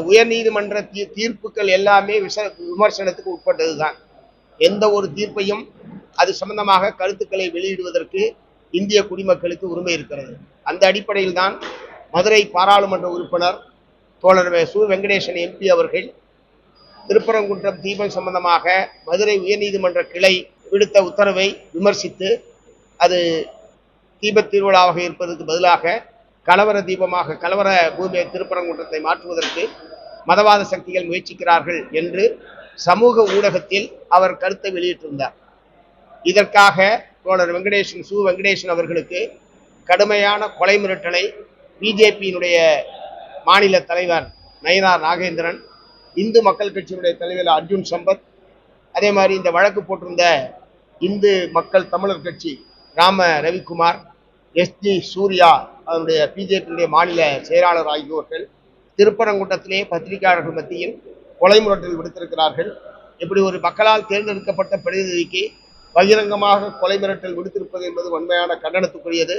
உயர்நீதிமன்ற தீர்ப்புகள் எல்லாமே விமர்சனத்துக்கு உட்பட்டதுதான். எந்த ஒரு தீர்ப்பையும் அது சம்பந்தமாக கருத்துக்களை வெளியிடுவதற்கு இந்திய குடிமக்களுக்கு உரிமை இருக்கிறது. அந்த அடிப்படையில் தான் மதுரை பாராளுமன்ற உறுப்பினர் தோழர் சு வெங்கடேசன் எம்பி அவர்கள் திருப்பரங்குன்றம் தீபம் சம்பந்தமாக மதுரை உயர்நீதிமன்ற கிளை விடுத்த உத்தரவை விமர்சித்து அது தீப திருவிழாவாக இருப்பதற்கு பதிலாக கலவர தீபமாக கலவர பூமியை திருப்பரங்குன்றத்தை மாற்றுவதற்கு மதவாத சக்திகள் முயற்சிக்கிறார்கள் என்று சமூக ஊடகத்தில் அவர் கருத்தை வெளியிட்டிருந்தார். இதற்காக தோழர் சு வெங்கடேசன் அவர்களுக்கு கடுமையான கொலை மிரட்டலை பிஜேபியினுடைய மாநில தலைவர் நயினார் நாகேந்திரன், இந்து மக்கள் கட்சியினுடைய தலைவர் அர்ஜுன் சம்பத், அதே மாதிரி இந்த வழக்கு போட்டிருந்த இந்து மக்கள் தமிழர் கட்சி ராம ரவிக்குமார், எஸ்ஜி சூர்யா அதனுடைய பிஜேபியுடைய மாநில செயலாளர் ஆகியோர்கள் திருப்பரங்குன்றத்திலே பத்திரிகையாளர்கள் மத்தியில் கொலை மிரட்டல் விடுத்திருக்கிறார்கள். இப்படி ஒரு மக்களால் தேர்ந்தெடுக்கப்பட்ட பிரதிநிதிக்கு பகிரங்கமாக கொலை மிரட்டல் விடுத்திருப்பது என்பது வன்மையான கண்டனத்துக்குரியது.